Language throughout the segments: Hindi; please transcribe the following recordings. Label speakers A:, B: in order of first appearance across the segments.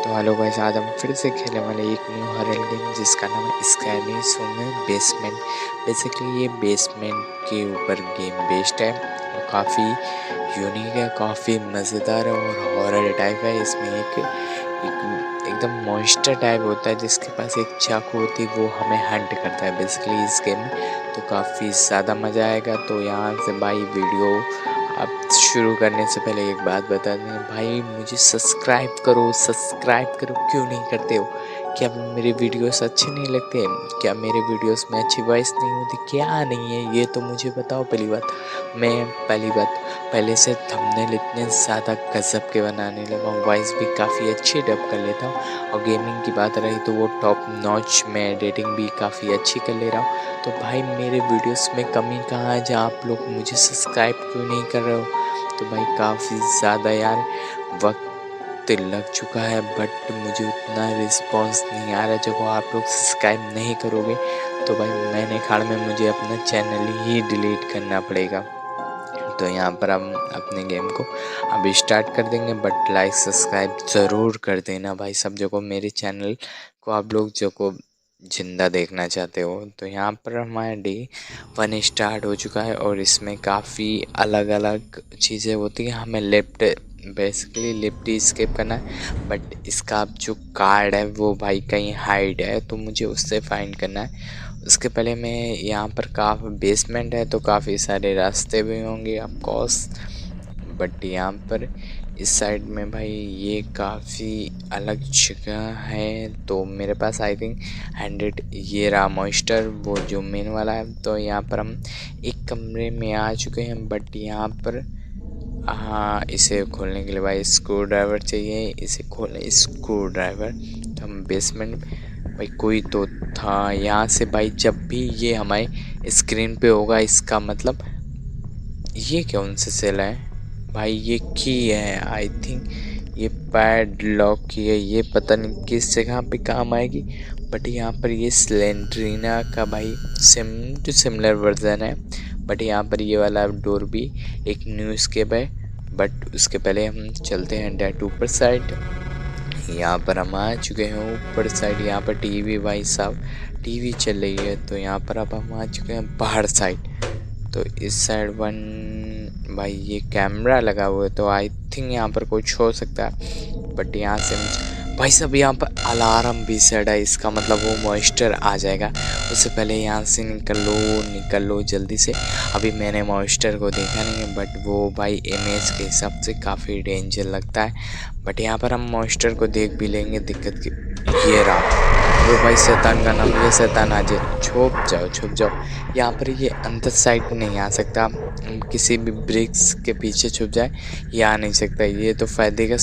A: तो हेलो गाइस, आज हम फिर से खेलने वाले एक न्यू हॉरर गेम जिसका नाम है स्कैरी में बेसमेंट। बेसिकली ये बेसमेंट के ऊपर गेम बेस्ड है और काफ़ी यूनिक है, काफ़ी मज़ेदार है और हॉरर टाइप है। इसमें एकदम मॉन्स्टर टाइप होता है जिसके पास एक चाकू होती है, वो हमें हंट करता है बेसिकली इस गेम में। तो काफ़ी ज़्यादा मज़ा आएगा। तो यहाँ से भाई वीडियो अब शुरू करने से पहले एक बात बता दें भाई, मुझे सब्सक्राइब करो क्यों नहीं करते हो? क्या मेरे वीडियोस अच्छे नहीं लगते? क्या मेरे वीडियोस में अच्छी वॉइस नहीं होती? क्या नहीं है ये तो मुझे बताओ। पहली बात पहले से थंबनेल इतने ज़्यादा गजब के बनाने लगा हूँ, वॉइस भी काफ़ी अच्छी डब कर लेता हूँ और गेमिंग की बात रही तो वो टॉप नॉच में एडिटिंग भी काफ़ी अच्छी कर ले रहा हूँ। तो भाई मेरे वीडियोस में कमी कहाँ है जहाँ आप लोग मुझे सब्सक्राइब क्यों नहीं कर रहे हो? तो भाई काफ़ी ज़्यादा यार वक्त लग चुका है बट मुझे उतना रिस्पांस नहीं आ रहा। जब आप लोग सब्सक्राइब नहीं करोगे तो भाई मैंने खाड़ में मुझे अपना चैनल ही डिलीट करना पड़ेगा। तो यहाँ पर हम अपने गेम को अभी स्टार्ट कर देंगे बट लाइक सब्सक्राइब ज़रूर कर देना भाई सब जगह। मेरे चैनल को आप लोग जो को जिंदा देखना चाहते हो। तो यहाँ पर हमारा डे 1 स्टार्ट हो चुका है और इसमें काफ़ी अलग अलग चीज़ें होती हैं। हमें बेसिकली लेफ्ट ही स्किप करना है बट इसका अब जो कार्ड है वो भाई कहीं हाइड है तो मुझे उससे फाइंड करना है। उसके पहले मैं यहाँ पर काफ़ी बेसमेंट है तो काफ़ी सारे रास्ते भी होंगे ऑफ कोर्स, बट यहाँ पर इस साइड में भाई ये काफ़ी अलग जगह है। तो मेरे पास आई थिंक 100 ये रहा मॉइस्टर वो जो मेन वाला है। तो यहाँ पर हम एक कमरे में आ चुके हैं बट यहाँ पर हाँ, इसे खोलने के लिए भाई स्क्रू ड्राइवर चाहिए। इसे खोलने स्क्रू ड्राइवर तो हम बेसमेंट भाई कोई तो था यहाँ से भाई। जब भी ये हमारे स्क्रीन पे होगा इसका मतलब ये कौन से सेल है भाई? ये की है आई थिंक, ये पैड लॉक की है। ये पता नहीं किस जगह पे काम आएगी बट यहाँ पर ये स्लेंड्रीना का भाई सिमिलर वर्जन है। बट यहाँ पर ये वाला डोर भी एक न्यू स्केप है बट उसके पहले हम चलते हैं डेट ऊपर साइड। यहाँ पर हम आ चुके हैं ऊपर साइड। यहाँ पर टीवी भाई साहब टीवी चल रही है। तो यहाँ पर अब हम आ चुके हैं बाहर साइड। तो इस साइड भाई ये कैमरा लगा हुआ है तो आई थिंक यहाँ पर कुछ हो सकता है बट यहाँ से भाई साहब यहाँ पर अलार्म भी सेट है। इसका मतलब वो मॉइस्चर आ जाएगा। उससे पहले यहाँ से निकल लो जल्दी से। अभी मैंने मॉइस्चर को देखा नहीं है बट वो भाई इमेज के हिसाब से काफ़ी डेंजर लगता है। बट यहाँ पर हम मॉइस्चर को देख भी लेंगे। दिक्कत की ये रहा वो भाई शैतान का नाम, ये शैतान आ जाए। छुप जाओ। यहाँ पर ये अंदर साइड नहीं आ सकता, किसी भी ब्रिक्स के पीछे छुप जाए ये आ नहीं सकता। ये तो फ़ायदे का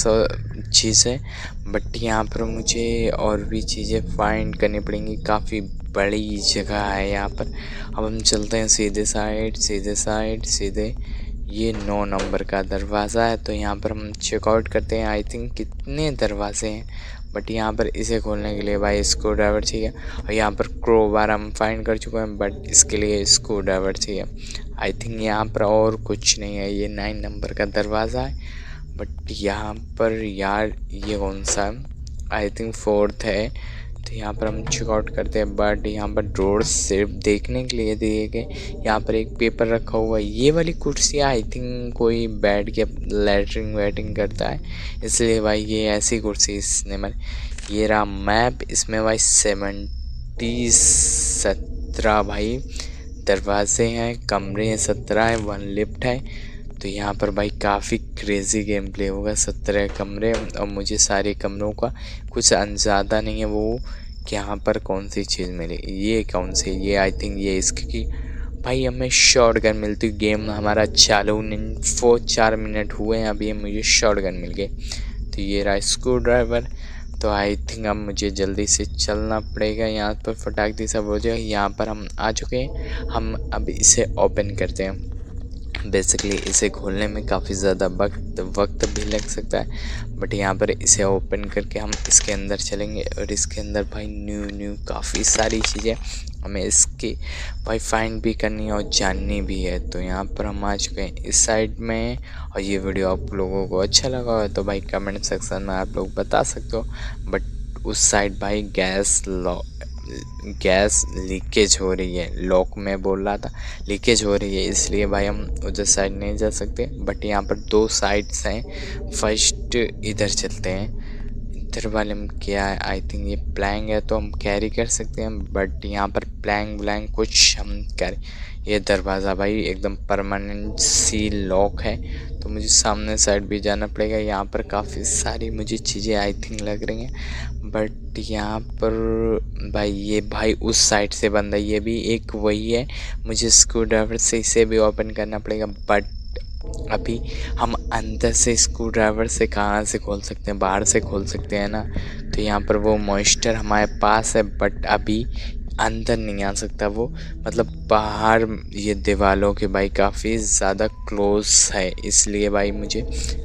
A: चीज़ है बट यहाँ पर मुझे और भी चीज़ें फाइंड करनी पड़ेंगी। काफ़ी बड़ी जगह है यहाँ पर। अब हम चलते हैं सीधे ये 9 नंबर का दरवाज़ा है। तो यहाँ पर हम चेकआउट करते हैं। आई थिंक कितने दरवाजे हैं बट यहाँ पर इसे खोलने के लिए भाई स्क्रू ड्राइवर चाहिए और यहाँ पर क्रोबार हम फाइंड कर चुके हैं बट इसके लिए स्क्रू ड्राइवर चाहिए। आई थिंक यहाँ पर और कुछ नहीं है। ये 9 नंबर का दरवाज़ा है बट यहाँ पर यार ये कौन सा है? आई थिंक 4th है। तो यहाँ पर हम चेकआउट करते हैं बट यहाँ पर ड्रॉर्स सिर्फ देखने के लिए दिए गए। यहाँ पर एक पेपर रखा हुआ है। ये वाली कुर्सी आई थिंक कोई बैठ के लैटरिंग वैटिंग करता है इसलिए भाई ये ऐसी कुर्सी इसने ये रहा मैप। इसमें भाई 17 भाई दरवाजे हैं, कमरे हैं 17 है, 1 लिफ्ट है। तो यहाँ पर भाई काफ़ी क्रेज़ी गेम प्ले होगा। 17 कमरे और मुझे सारे कमरों का कुछ अंदाज़ा नहीं है वो कि यहाँ पर कौन सी चीज़ मिली। ये कौन सी, ये आई थिंक ये इसकी भाई हमें शॉर्ट गन मिलती। गेम हमारा चालू 4 मिनट हुए हैं अभी मुझे शॉर्ट गन मिल गई। तो ये रहा स्क्रू ड्राइवर। तो आई थिंक अब मुझे जल्दी से चलना पड़ेगा। यहाँ पर फटाक दी सब हो जाए। यहाँ पर हम आ चुके हैं। हम अब इसे ओपन करते हैं। बेसिकली इसे खोलने में काफ़ी ज़्यादा वक्त भी लग सकता है, बट यहाँ पर इसे ओपन करके हम इसके अंदर चलेंगे और इसके अंदर भाई न्यू काफ़ी सारी चीज़ें हमें इसकी भाई फाइंड भी करनी है और जाननी भी है। तो यहाँ पर हम आ चुके हैं इस साइड में, और ये वीडियो आप लोगों को अच्छा लगा हो तो भाई कमेंट सेक्शन में आप लोग बता सकते हो। बट उस साइड भाई गैस लीकेज हो रही है, लॉक में बोल रहा था लीकेज हो रही है, इसलिए भाई हम उधर साइड नहीं जा सकते। बट यहाँ पर 2 साइड्स हैं, फर्स्ट इधर चलते हैं। इधर वाले में क्या है, आई थिंक ये प्लैंग है तो हम कैरी कर सकते हैं, बट यहाँ पर प्लैंग कुछ हम कैरी। ये दरवाज़ा भाई एकदम परमानेंट सी लॉक है, तो मुझे सामने साइड भी जाना पड़ेगा। यहाँ पर काफ़ी सारी मुझे चीज़ें आई थिंक लग रही हैं, बट यहाँ पर भाई ये भाई उस साइड से बंद है, ये भी एक वही है। मुझे स्क्रू ड्राइवर से इसे भी ओपन करना पड़ेगा, बट अभी हम अंदर से स्क्रू ड्राइवर से कहाँ से खोल सकते हैं, बाहर से खोल सकते हैं ना। तो यहाँ पर वो मॉइस्चर हमारे पास है, बट अभी अंदर नहीं आ सकता वो, मतलब बाहर ये दीवारों के भाई काफ़ी ज़्यादा क्लोज है, इसलिए भाई मुझे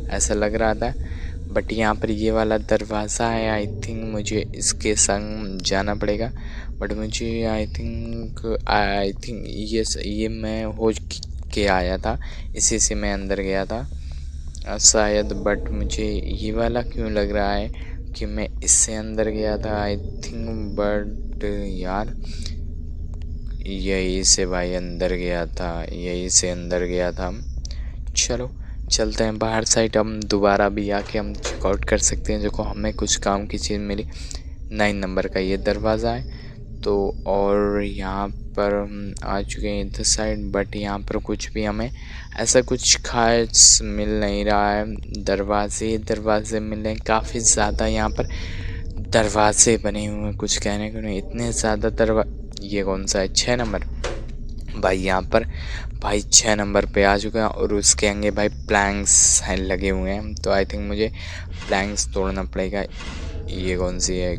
A: ऐसा लग रहा था। बट यहाँ पर ये वाला दरवाज़ा है, आई थिंक मुझे इसके संग जाना पड़ेगा। बट मुझे आई थिंक ये मैं हो के आया था, इसी से मैं अंदर गया था शायद। बट मुझे ये वाला क्यों लग रहा है कि मैं इससे अंदर गया था आई थिंक, बट यार यही से भाई अंदर गया था, यही से अंदर गया था। चलो चलते हैं बाहर साइड, हम दोबारा भी आके हम चेकआउट कर सकते हैं, जो को हमें कुछ काम की चीज़ मिली। 9 नंबर का ये दरवाज़ा है तो, और यहाँ पर हम आ चुके हैं इधर साइड, बट यहाँ पर कुछ भी हमें ऐसा कुछ खास मिल नहीं रहा है। दरवाजे मिल रहे हैं काफ़ी ज़्यादा, यहाँ पर दरवाजे बने हुए हैं, कुछ कहने को नहीं, इतने ज़्यादा ये कौन सा है, 6 नंबर भाई। यहाँ पर भाई 6 नंबर पे आ चुका है, और उसके आगे भाई प्लैंक्स हैं लगे हुए हैं, तो आई थिंक मुझे प्लैंक्स तोड़ना पड़ेगा। ये कौन सी है,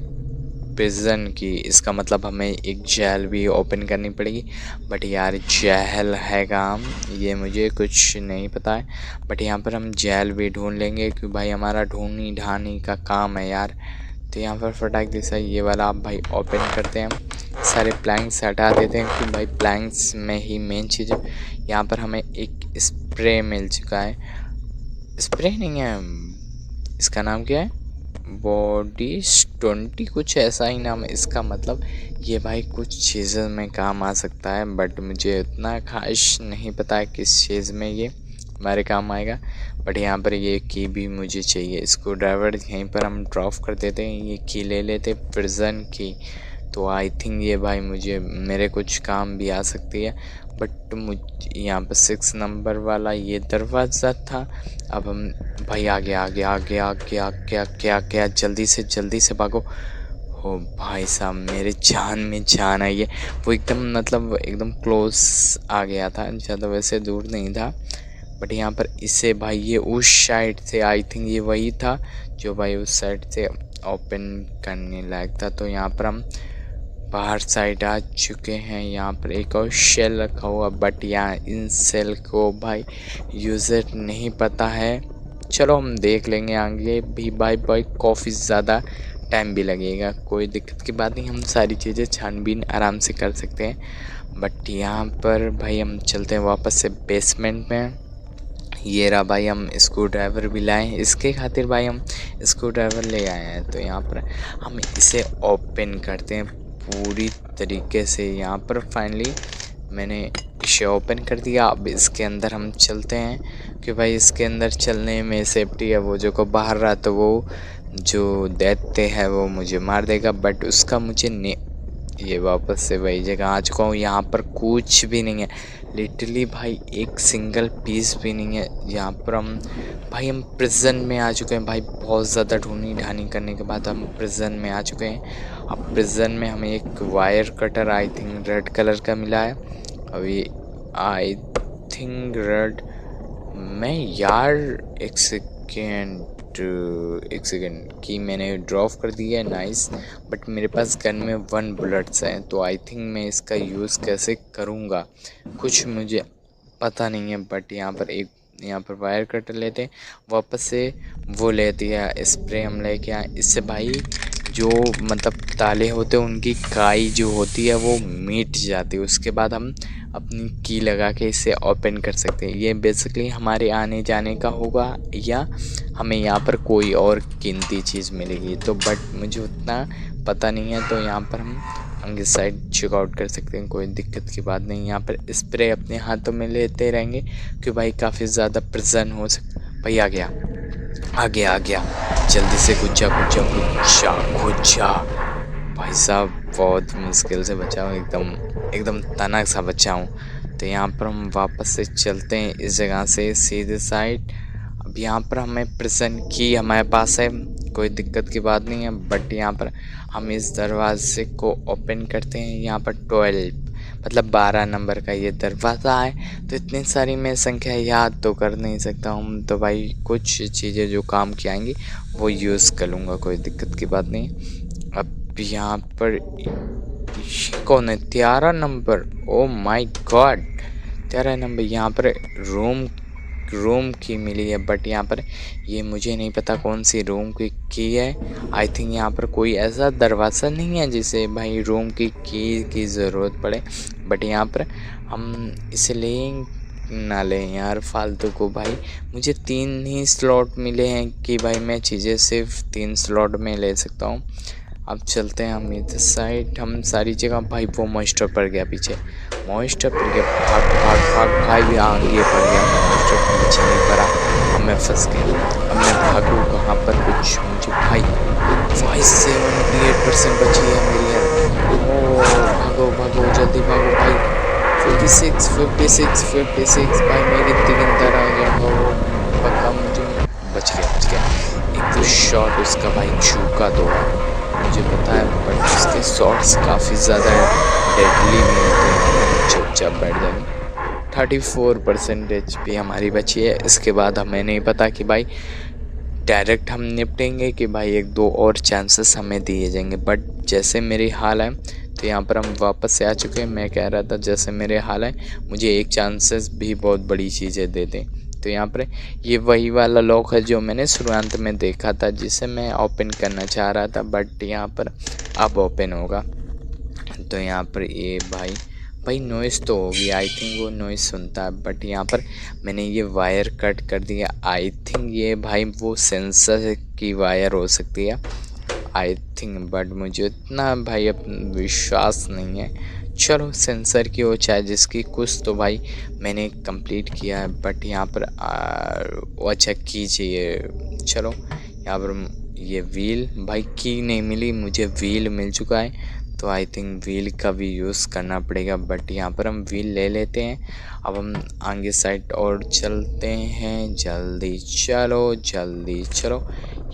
A: प्रिजन की, इसका मतलब हमें एक जेल भी ओपन करनी पड़ेगी। बट यार जेल है काम, ये मुझे कुछ नहीं पता है, बट यहाँ पर हम जेल भी ढूंढ लेंगे, क्योंकि भाई हमारा ढूंढनी ढानी का काम है यार। तो यहाँ पर फटाक जैसा ये वाला आप भाई ओपन करते हैं, सारे प्लैंक्स हटा देते हैं, क्योंकि भाई प्लैंक्स में ही मेन चीज़ है। यहाँ पर हमें एक स्प्रे मिल चुका है, स्प्रे नहीं है, इसका नाम क्या है, बॉडी 20 कुछ ऐसा ही नाम है इसका। मतलब ये भाई कुछ चीज़ों में काम आ सकता है, बट मुझे इतना खास नहीं पता है किस चीज़ में ये हमारे काम आएगा। बट यहाँ पर ये की भी मुझे चाहिए, स्क्रू ड्राइवर यहीं पर हम ड्रॉप कर देते हैं, ये की ले लेते प्रिजन की, तो आई थिंक ये भाई मुझे मेरे कुछ काम भी आ सकती है। बट मुझे यहाँ पर 6 नंबर वाला ये दरवाज़ा था। अब हम भाई आगे आगे आगे आगे आगे आगे आगे जल्दी से भागो। हो भाई साहब मेरे जान में जान आई है, वो एकदम मतलब एकदम क्लोज आ गया था, ज़्यादा वैसे दूर नहीं था। बट यहाँ पर इसे भाई ये उस साइड से, आई थिंक ये वही था जो भाई उस साइड से ओपन करने लायक था। तो यहाँ पर हम बाहर साइड आ चुके हैं। यहाँ पर एक और शेल रखा हुआ, बट यहाँ इन सेल को भाई यूज़र नहीं पता है। चलो हम देख लेंगे आगे भी भाई काफ़ी ज़्यादा टाइम भी लगेगा, कोई दिक्कत की बात नहीं, हम सारी चीज़ें छानबीन आराम से कर सकते हैं। बट यहाँ पर भाई हम चलते हैं वापस से बेसमेंट में। ये रहा भाई, हम स्क्रू ड्राइवर भी लाए हैं, इसके खातिर भाई हम स्क्रू ड्राइवर ले आए हैं। तो यहाँ पर हम इसे ओपन करते हैं पूरी तरीके से। यहाँ पर फाइनली मैंने इसे ओपन कर दिया। अब इसके अंदर हम चलते हैं कि भाई इसके अंदर चलने में सेफ्टी है। वो जो को बाहर रहा तो वो जो दैत्य है वो मुझे मार देगा, बट उसका मुझे ये वापस से वही जगह आ चुका हूँ। यहाँ पर कुछ भी नहीं है, लिटरली भाई एक सिंगल पीस भी नहीं है। यहाँ पर हम प्रिजन में आ चुके हैं भाई, बहुत ज़्यादा ढूंढनी ढानी करने के बाद हम प्रिजन में आ चुके हैं। अब प्रिजन में हमें एक wire cutter I think red colour का मिला है। अभी आई थिंक रेड मैं यार एक सेकेंड की मैंने ड्रॉप कर दिया है, नाइस। बट मेरे पास गन में 1 बुलेट्स हैं, तो आई थिंक मैं इसका यूज़ कैसे करूँगा कुछ मुझे पता नहीं है, बट यहाँ पर वायर कटर लेते हैं, वापस से वो लेते हैं स्प्रे हम लेके आए। इससे भाई जो मतलब ताले होते हैं उनकी काई जो होती है वो मिट जाती है। उसके बाद हम अपनी की लगा के इसे ओपन कर सकते हैं। ये बेसिकली हमारे आने जाने का होगा या हमें यहाँ पर कोई और कीमती चीज़ मिलेगी, तो बट मुझे उतना पता नहीं है। तो यहाँ पर हम आगे साइड चेकआउट कर सकते हैं, कोई दिक्कत की बात नहीं। यहाँ पर स्प्रे अपने हाथों में लेते रहेंगे क्योंकि भाई काफ़ी ज़्यादा प्रेजन हो भाई आ गया आ गया आ गया, जल्दी से गुज्जा गुज्जा गुज्जा गुज्जा। भाई साहब बहुत मुश्किल से बचा हूँ, एकदम तनक सा बचा हूँ। तो यहाँ पर हम वापस से चलते हैं इस जगह से सीधे साइड। अब यहाँ पर हमें प्रेजेंट की हमारे पास है, कोई दिक्कत की बात नहीं है। बट यहाँ पर हम इस दरवाजे को ओपन करते हैं। यहाँ पर 12 मतलब 12 नंबर का ये दरवाज़ा है। तो इतनी सारी मैं संख्या याद तो कर नहीं सकता हूँ, तो भाई कुछ चीज़ें जो काम की आएंगी वो यूज़ कर लूँगा, कोई दिक्कत की बात नहीं। अब यहाँ पर कौन है 13 number? Oh my God 13 number. यहाँ पर रूम की मिली है, बट यहाँ पर ये मुझे नहीं पता कौन सी रूम की है। आई थिंक यहाँ पर कोई ऐसा दरवाज़ा नहीं है जिसे भाई रूम की ज़रूरत पड़े। बट यहाँ पर हम इसे लें ना लें यार फालतू को। भाई मुझे 3 ही स्लॉट मिले हैं कि भाई मैं चीज़ें सिर्फ 3 स्लॉट में ले सकता हूँ। अब चलते हैं हम इधर साइड, हम सारी जगह। भाई वो मॉइस्चर पड़ गया पीछे, मॉइस्चर पड़ गया, भाग भाग भाग भाई भी आगे पड़ गया, मॉइस्चर पीछे नहीं पड़ा। अब मैं फंस गया, अब मैं भागूँ कहाँ पर? कुछ मुझे भाई 78% बची है मेरी यार। ओ भागो भागो जल्दी भागो भाई। 56 भाई मैं गिनती गिनता रह जाऊँगा, वो पक्का मुझे बच गया। एक तो शॉट उसका भाई चूका दो मुझे पता है, बट उसके शॉट्स काफ़ी ज़्यादा डेडली भी होते हैं। चुपचाप बैठ जाएंगे। 34% HP हमारी बची है। इसके बाद हमें नहीं पता कि भाई डायरेक्ट हम निपटेंगे कि भाई 1-2 और चांसेस हमें दिए जाएंगे। बट जैसे मेरी हाल है, तो यहाँ पर हम वापस से आ चुके हैं। मैं कह रहा था जैसे मेरे हाल है, मुझे एक चांसेस भी बहुत बड़ी चीज़ें दे दें। तो यहाँ पर ये वही वाला लॉक है जो मैंने शुरुआत में देखा था, जिसे मैं ओपन करना चाह रहा था, बट यहाँ पर अब ओपन होगा। तो यहाँ पर ये भाई नॉइज़ तो होगी, आई थिंक वो नॉइज़ सुनता है। बट यहाँ पर मैंने ये वायर कट कर दिया। आई थिंक ये भाई वो सेंसर की वायर हो सकती है आई थिंक, बट मुझे इतना भाई अब विश्वास नहीं है। चलो सेंसर की हो चाहे जिसकी, कुछ तो भाई मैंने कंप्लीट किया है। बट यहाँ पर अच्छा कीजिए। चलो यहाँ पर ये व्हील, भाई की नहीं मिली मुझे, व्हील मिल चुका है। तो आई थिंक व्हील का भी यूज़ करना पड़ेगा। बट यहाँ पर हम व्हील ले लेते हैं। अब हम आगे साइड और चलते हैं, जल्दी चलो।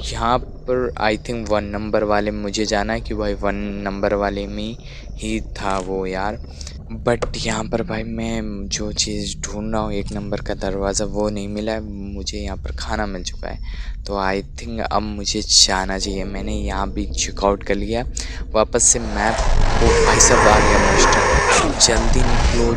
A: यहाँ पर आई थिंक 1 नंबर वाले मुझे जाना है कि भाई 1 नंबर वाले में ही था वो यार। बट यहाँ पर भाई मैं जो चीज़ ढूंढ रहा हूँ 1 नंबर का दरवाज़ा वो नहीं मिला है मुझे। यहाँ पर खाना मिल चुका है, तो आई थिंक अब मुझे जाना चाहिए। मैंने यहाँ भी चेकआउट कर लिया वापस से मैप को। भाई सब आ गया मास्टर, जल्दी निकलो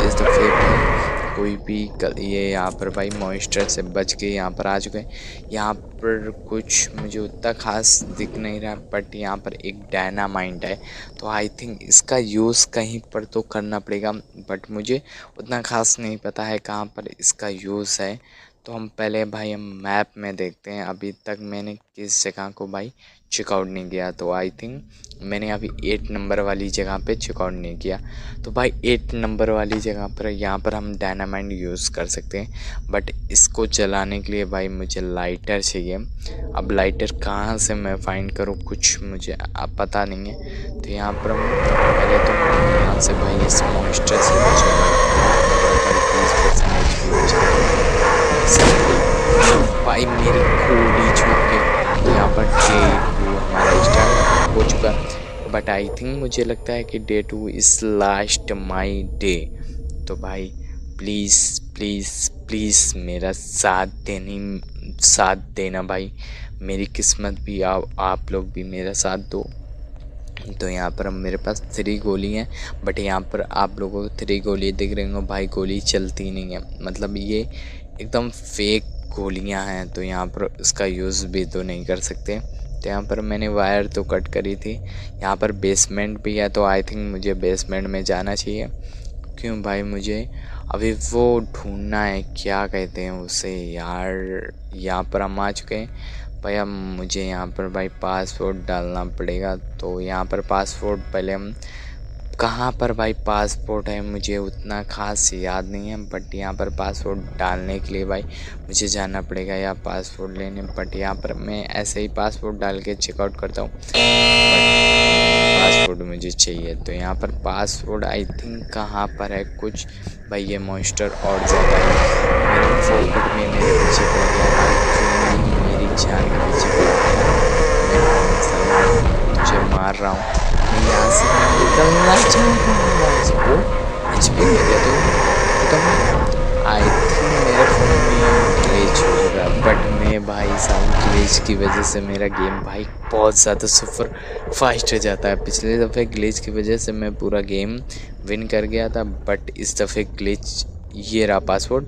A: इस दफ़े भाई कोई भी ये यहाँ पर भाई मॉइस्चर से बच के यहाँ पर आ चुके हैं। यहाँ पर कुछ मुझे उतना खास दिख नहीं रहा, बट यहाँ पर एक डायनामाइट है, तो आई थिंक इसका यूज़ कहीं पर तो करना पड़ेगा। बट मुझे उतना खास नहीं पता है कहाँ पर इसका यूज़ है। तो हम पहले भाई हम मैप में देखते हैं। अभी तक मैंने किस जगह को भाई चेकआउट नहीं किया, तो आई थिंक मैंने अभी 8 नंबर वाली जगह पे चेकआउट नहीं किया। तो भाई 8 नंबर वाली जगह पर यहाँ पर हम डायनामाइट यूज़ कर सकते हैं। बट इसको जलाने के लिए भाई मुझे लाइटर चाहिए। अब लाइटर कहाँ से मैं फाइंड करूँ, कुछ मुझे पता नहीं है। तो यहाँ पर हम पहले तो यहाँ से भाई इस मॉइस्चर से भाई मेरी खूडी छूट गई। यहाँ पर डे 2 हमारा स्टार्ट हो चुका, बट आई थिंक मुझे लगता है कि day 2 is last my day. तो भाई प्लीज़ मेरा साथ देना भाई, मेरी किस्मत भी आप लोग भी मेरा साथ दो। तो यहाँ पर मेरे पास 3 गोली हैं, बट यहाँ पर आप लोगों को 3 गोली दिख रही होंगी, भाई गोली चलती नहीं है, मतलब ये एकदम फेक गोलियाँ हैं, तो यहाँ पर इसका यूज़ भी तो नहीं कर सकते। तो यहाँ पर मैंने वायर तो कट करी थी। यहाँ पर बेसमेंट भी है, तो आई थिंक मुझे बेसमेंट में जाना चाहिए। क्यों भाई, मुझे अभी वो ढूंढना है, क्या कहते हैं उसे यार। यहाँ पर हम आ चुके हैं भाई। अब मुझे यहाँ पर भाई पासवर्ड डालना पड़ेगा। तो यहाँ पर पासवर्ड पहले हम, कहाँ पर भाई पासपोर्ट है मुझे उतना ख़ास याद नहीं है, बट यहाँ पर पासपोर्ट डालने के लिए भाई मुझे जाना पड़ेगा या पासपोर्ट लेने। बट यहाँ पर मैं ऐसे ही पासपोर्ट डाल के चेकआउट करता हूँ, बट पासपोर्ट मुझे चाहिए। तो यहाँ पर पासपोर्ट आई थिंक कहाँ पर है कुछ, भाई ये मॉन्स्टर और ज़्यादा है, मेरे फोकट में मेरे पीछे पड़ गया भाई, मेरी जान के पीछे पड़ गया। मैं तुझे मार रहा हूँ, मैं यहाँ से निकलना चाहता हूँ। HP मेरे तो खत्म। आई थिंक मेरे फ़ोन में ग्लिच हो चुका है, बट मैं भाई साहब ग्लिच की वजह से मेरा गेम भाई बहुत ज़्यादा सुपर फास्ट हो जाता है। पिछले दफ़े ग्लिच की वजह से मैं पूरा गेम विन कर गया था, बट इस दफ़े ग्लिच, ये रहा पासवर्ड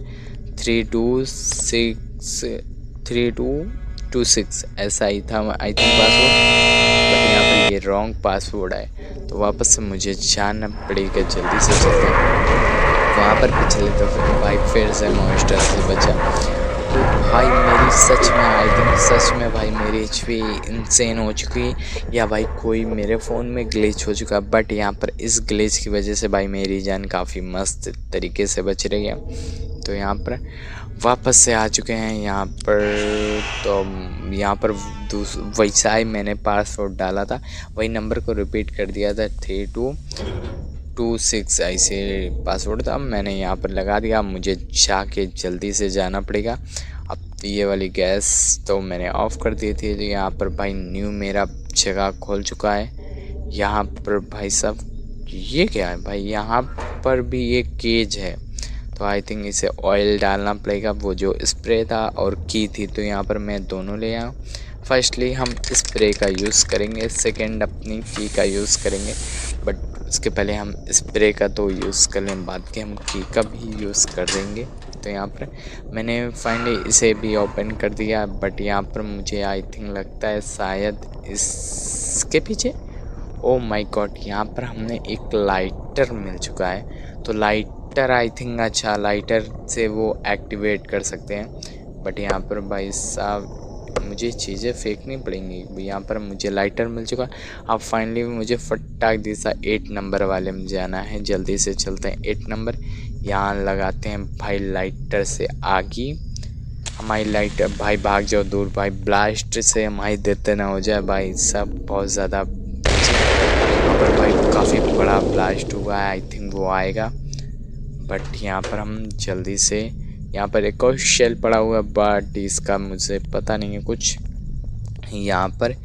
A: 3226 ऐसा ही था आई थिंक पासवर्ड, बट यहाँ पर ये रॉन्ग पासवर्ड है। तो वापस से मुझे जाना पड़ेगा, जल्दी से चलते हैं। वहाँ पर पिछले दफ़े भाई फिर से मॉन्स्टर से बचा। तो भाई मेरी सच में आई थिंक सच में भाई मेरी HP इंसेन हो चुकी है, या भाई कोई मेरे फ़ोन में ग्लिच हो चुका है। बट यहाँ पर इस ग्लिच की वजह से भाई मेरी जान काफ़ी मस्त तरीके से बच रही है। तो यहाँ पर वापस से आ चुके हैं यहाँ पर। तो यहाँ पर वैसा ही मैंने पासवर्ड डाला था, वही नंबर को रिपीट कर दिया था, 3226 ऐसे पासवर्ड था, मैंने यहाँ पर लगा दिया। मुझे जाके जल्दी से जाना पड़ेगा। अब ये वाली गैस तो मैंने ऑफ़ कर दी थी। तो यहाँ पर भाई न्यू मेरा जगह खोल चुका है। यहाँ पर भाई साहब ये क्या है भाई, यहाँ पर भी एक केज है, तो आई थिंक इसे ऑयल डालना पड़ेगा। वो जो स्प्रे था और की थी, तो यहाँ पर मैं दोनों ले आया। फर्स्टली हम स्प्रे का यूज़ करेंगे, सेकंड अपनी की का यूज़ करेंगे, बट उसके पहले हम स्प्रे का तो यूज़ कर लें, बाद के हम की का भी यूज़ कर देंगे। तो यहाँ पर मैंने फाइनली इसे भी ओपन कर दिया, बट यहाँ पर मुझे आई थिंक लगता है शायद इसके पीछे, ओ माय गॉड, यहाँ पर हमने एक लाइटर मिल चुका है। तो लाइटर आई थिंक, अच्छा लाइटर से वो एक्टिवेट कर सकते हैं। बट यहाँ पर भाई साहब मुझे चीज़ें फेंकनी पड़ेंगी। यहाँ पर मुझे लाइटर मिल चुका। अब फाइनली मुझे फटाक दिशा 8 नंबर वाले में जाना है। जल्दी से चलते हैं 8 नंबर, यहाँ लगाते हैं भाई लाइटर से आगे। हमारी लाइटर भाई भाग जाओ दूर भाई, ब्लास्ट से हमारी देते ना हो जाए भाई सब, बहुत ज़्यादा। पर भाई काफ़ी बड़ा ब्लास्ट हुआ है, आई थिंक वो आएगा। बट यहाँ पर हम जल्दी से, यहाँ पर एक और शेल पड़ा हुआ है, बट इसका मुझे पता नहीं है कुछ। यहाँ पर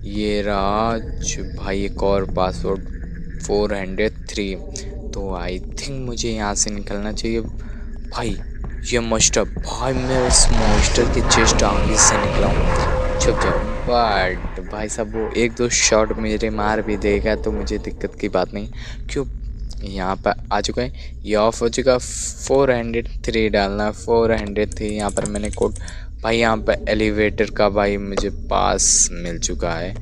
A: ये राज भाई एक और पासवर्ड 403, तो आई थिंक मुझे यहाँ से निकलना चाहिए। भाई ये मॉन्स्टर, भाई मैं उस मॉन्स्टर के चेस्ट आगे से निकला हूँ, छुप जाओ। बट भाई साहब वो 1-2 शॉट मेरे मार भी देगा, तो मुझे दिक्कत की बात नहीं। क्यों यहाँ पर आ चुका है, ये ऑफ हो चुका। 403 डालना, 403 यहाँ पर मैंने कोड। भाई यहाँ पर एलिवेटर का भाई मुझे पास मिल चुका है,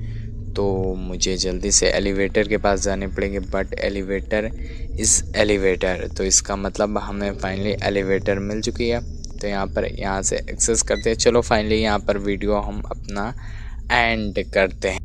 A: तो मुझे जल्दी से एलिवेटर के पास जाने पड़ेंगे। बट एलिवेटर इस एलिवेटर, तो इसका मतलब हमें फाइनली एलिवेटर मिल चुकी है। तो यहाँ पर यहाँ से एक्सेस करते हैं। चलो फाइनली यहाँ पर वीडियो हम अपना एंड करते हैं।